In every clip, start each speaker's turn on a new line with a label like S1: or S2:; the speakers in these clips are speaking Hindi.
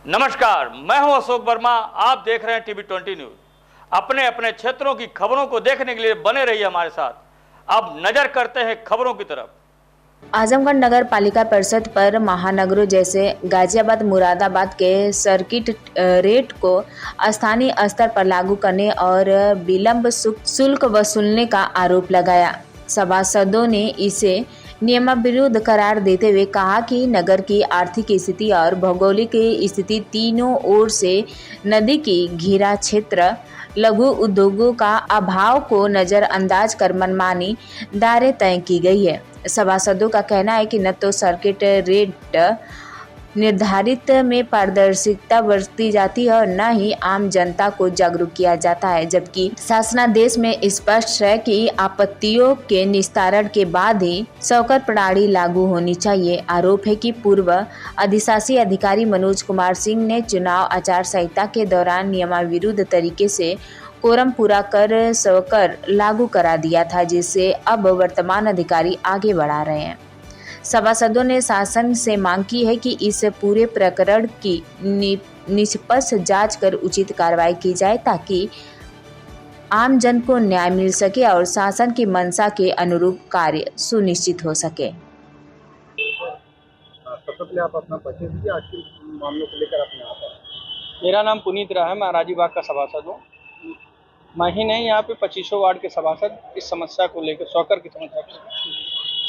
S1: नमस्कार, मैं हूं अशोक वर्मा। आप देख रहे हैं टीवी 20 न्यूज। अपने अपने क्षेत्रों की खबरों को देखने के लिए बने रहिए हमारे साथ। अब नजर करते हैं खबरों की तरफ।
S2: आजमगढ़ नगर पालिका परिषद पर महानगरों जैसे गाजियाबाद मुरादाबाद के सर्किट रेट को स्थानीय स्तर पर लागू करने और विलंब शुल्क वसूलने का आरोप लगाया। सभासदों ने इसे नियमविरुद्ध करार देते हुए कहा कि नगर की आर्थिक स्थिति और भौगोलिक स्थिति तीनों ओर से नदी की घिरा क्षेत्र, लघु उद्योगों का अभाव को नजरअंदाज कर मनमानी दरें तय की गई है। सभासदों का कहना है कि न तो सर्किट रेट निर्धारित में पारदर्शिता बरती जाती है और न ही आम जनता को जागरूक किया जाता है, जबकि शासनादेश में स्पष्ट है कि आपत्तियों के निस्तारण के बाद ही स्वकर प्रणाली लागू होनी चाहिए। आरोप है कि पूर्व अधिशासी अधिकारी मनोज कुमार सिंह ने चुनाव आचार संहिता के दौरान नियमाविरुद्ध तरीके से कोरम पूरा कर स्वकर लागू करा दिया था, जिसे अब वर्तमान अधिकारी आगे बढ़ा रहे हैं। सभासदों ने शासन से मांग की है कि इस पूरे प्रकरण की निष्पक्ष जांच कर उचित कार्रवाई की जाए ताकि आम जन को न्याय मिल सके और शासन की मंशा के अनुरूप कार्य सुनिश्चित हो सके।
S3: सबसे पहले आप अपना परिचय दीजिए, आज के मामलों को लेकर अपने यहाँ पर।
S4: मेरा नाम पुनीत राय है। मैं राजीबाग का सभासद हूँ। मैं ही नहीं, यहाँ पे 2500 वार्ड के सभासद इस समस्या को लेकर, स्वकर की समस्या को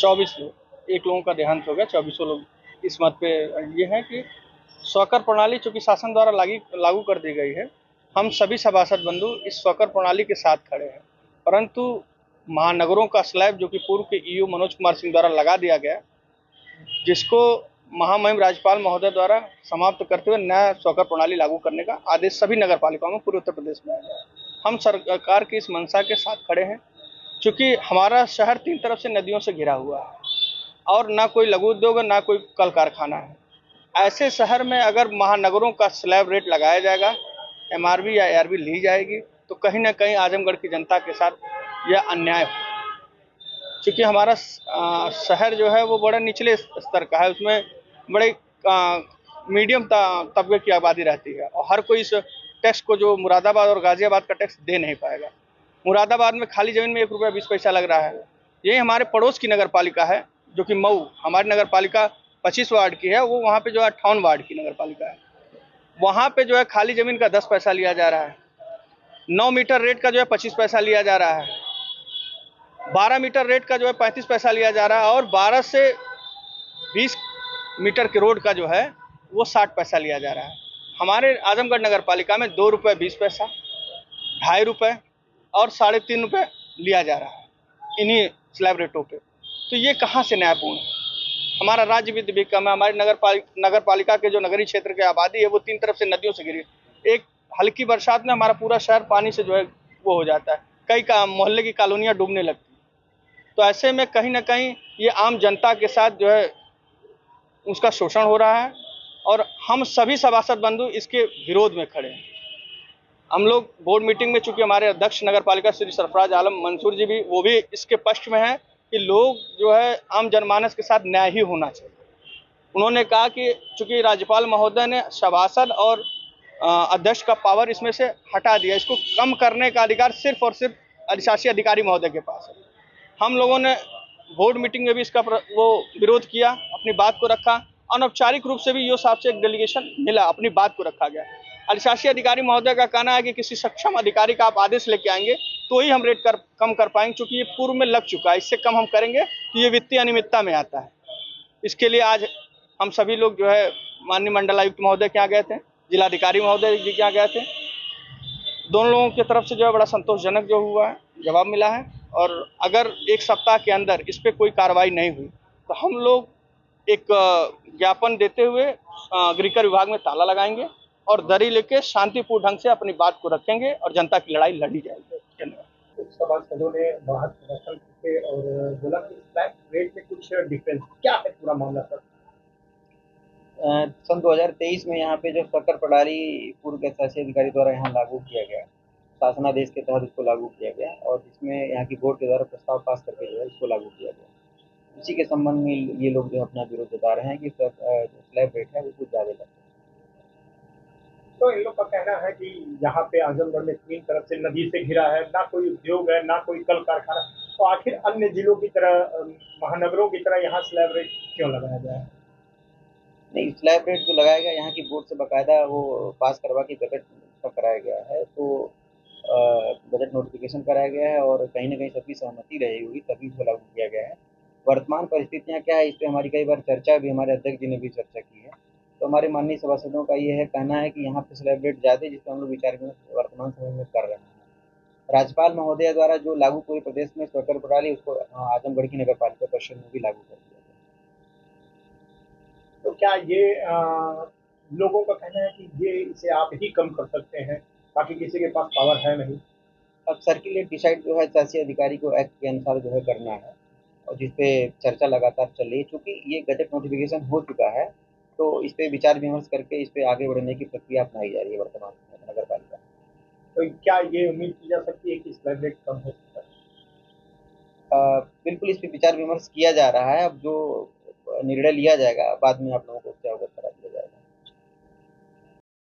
S4: 24 लोग, एक लोगों का देहांत हो गया, 2400 लोग इस मत पे ये है कि स्वकर प्रणाली चूंकि शासन द्वारा लागू कर दी गई है, हम सभी सभासद बंधु इस स्वकर प्रणाली के साथ खड़े हैं। परंतु महानगरों का स्लैब जो कि पूर्व के ईओ मनोज कुमार सिंह द्वारा लगा दिया गया, जिसको महामहिम राज्यपाल महोदय द्वारा समाप्त करते हुए नया स्वकर प्रणाली लागू करने का आदेश सभी नगर पालिकाओं में पूरे उत्तर प्रदेश में आया है। हम सरकार की इस मंशा के साथ खड़े हैं। चूंकि हमारा शहर 3 तरफ से नदियों से घिरा हुआ है और ना कोई लघु उद्योग है, ना कोई कल कारखाना है। ऐसे शहर में अगर महानगरों का स्लैब रेट लगाया जाएगा, एमआरबी या एआरबी ली जाएगी, तो कहीं ना कहीं आजमगढ़ की जनता के साथ यह अन्याय हो। क्योंकि हमारा शहर जो है वो बड़ा निचले स्तर का है, उसमें बड़े मीडियम तबके की आबादी रहती है और हर कोई इस टैक्स को जो मुरादाबाद और गाजियाबाद का टैक्स दे नहीं पाएगा। मुरादाबाद में खाली जमीन में 1 रुपया 20 पैसा लग रहा है। यही हमारे पड़ोस की नगर पालिका है जो कि मऊ, हमारी नगर पालिका 25 वार्ड की है, वो वहाँ पे जो है 58 वार्ड की नगर पालिका है। वहाँ पे जो है खाली जमीन का 10 पैसा लिया जा रहा है, 9 मीटर रेट का जो है 25 पैसा लिया जा रहा है, 12 मीटर रेट का जो है 35 पैसा लिया जा रहा है और 12 से 20 मीटर के रोड का जो है वो 60 पैसा लिया जा रहा है। हमारे आजमगढ़ नगर पालिका में 2 रुपये 20 पैसा, 2.5 रुपये और 3.5 रुपये लिया जा रहा है इन्हीं स्लैब रेटों पे। तो ये कहाँ से न्यायपूर्ण है? हमारा राज्य वित्त भी कम है। हमारी नगर पालिका के जो नगरीय क्षेत्र की आबादी है वो 3 तरफ से नदियों से घिरी। एक हल्की बरसात में हमारा पूरा शहर पानी से जो है वो हो जाता है, कई का मोहल्ले की कॉलोनियाँ डूबने लगती। तो ऐसे में कहीं ना कहीं ये आम जनता के साथ जो है उसका शोषण हो रहा है और हम सभी सभासद बंधु इसके विरोध में खड़े हैं। हम लोग बोर्ड मीटिंग में, चूंकि हमारे अध्यक्ष नगर पालिका श्री सरफराज आलम मंसूर जी भी वो भी इसके पक्ष में है कि लोग जो है आम जनमानस के साथ न्याय ही होना चाहिए। उन्होंने कहा कि चूंकि राज्यपाल महोदय ने सभासद और अध्यक्ष का पावर इसमें से हटा दिया, इसको कम करने का अधिकार सिर्फ और सिर्फ अधिशासी अधिकारी महोदय के पास है। हम लोगों ने बोर्ड मीटिंग में भी इसका वो विरोध किया, अपनी बात को रखा। अनौपचारिक रूप से भी यो साहब से एक डेलीगेशन मिला, अपनी बात को रखा गया। अधिशासी अधिकारी महोदय का कहना है कि किसी सक्षम अधिकारी का आप आदेश लेके आएंगे तो ही हम रेट कम कर पाएंगे, क्योंकि ये पूर्व में लग चुका है। इससे कम हम करेंगे तो ये वित्तीय अनियमितता में आता है। इसके लिए आज हम सभी लोग जो है माननीय मंडलायुक्त महोदय के यहाँ गए थे, जिलाधिकारी महोदय जी के यहाँ गए थे। दोनों लोगों की तरफ से जो है बड़ा संतोषजनक जो हुआ है जवाब मिला है और अगर 1 सप्ताह के अंदर इस पर कोई कार्रवाई नहीं हुई तो हम लोग एक ज्ञापन देते हुए गृहकर विभाग में ताला लगाएंगे और दरी लेके शांतिपूर्ण ढंग से अपनी बात को रखेंगे और जनता की लड़ाई लड़ी जाएगी। धन्यवाद।
S3: कुछ सभासदों ने बाहर प्रदर्शन किए और बोला कि स्लैब रेट में कुछ डिफरेंस, क्या है पूरा मामला सर?
S5: सन 2023 में यहाँ पे जो स्वकर प्रणाली पूर्व के शासी अधिकारी द्वारा यहाँ लागू किया गया, शासनादेश के तहत इसको लागू किया गया और जिसमें यहाँ की बोर्ड के द्वारा प्रस्ताव पास करके जो है इसको लागू किया गया। इसी के संबंध में ये लोग जो अपना विरोध जता रहे हैं कि स्लैब रेट है वो कुछ ज़्यादा लगता है।
S3: तो इन लोग का कहना है कि यहाँ पे आजमगढ़ में 3 तरफ से नदी से घिरा है, ना कोई उद्योग है, ना कोई कल कारखाना, तो आखिर अन्य जिलों की तरह महानगरों की तरह यहाँ स्लैब रेट क्यों लगाया गया है?
S5: नहीं, स्लैब रेट जो लगाया गया यहाँ की बोर्ड से बाकायदा वो पास करवा के बजट का कराया गया है, तो बजट नोटिफिकेशन कराया गया है और कहीं न कहीं सबकी सहमति रही होगी तभी इसको लागू किया गया है। वर्तमान परिस्थितियाँ क्या है, इस पे हमारी कई बार चर्चा भी, हमारे अध्यक्ष जी ने भी चर्चा की है। तो हमारे माननीय सभासदों का ये है कहना है कि यहाँ पे स्लैब रेट ज़्यादा है, जिस पे हम लोग विचार विमर्श वर्तमान समय में कर रहे हैं। राज्यपाल महोदया द्वारा जो लागू पूरे प्रदेश में स्वकर प्रणाली, उसको आजमगढ़ की नगर पालिका परिषद में भी लागू कर दिया गया।
S3: तो क्या ये लोगों का कहना है कि ये इसे आप ही कम कर सकते हैं, बाकी किसी के पास पावर है नहीं?
S5: अब सर्किलेट डिसाइड जो है शासी अधिकारी को एक्ट के अनुसार जो है करना है, और जिस पे चर्चा लगातार चल रही है। चूँकि ये गजट नोटिफ़िकेशन हो चुका है, तो इस पे विचार विमर्श करके इस पे आगे बढ़ने की प्रक्रिया अपनाई जा रही है वर्तमान में नगर पालिका।
S3: तो क्या ये उम्मीद की जा सकती है कि स्लैब रेट कम हो सकता है?
S5: बिल्कुल इस पे विचार विमर्श किया जा रहा है। अब जो निर्णय लिया जाएगा बाद में आप लोगों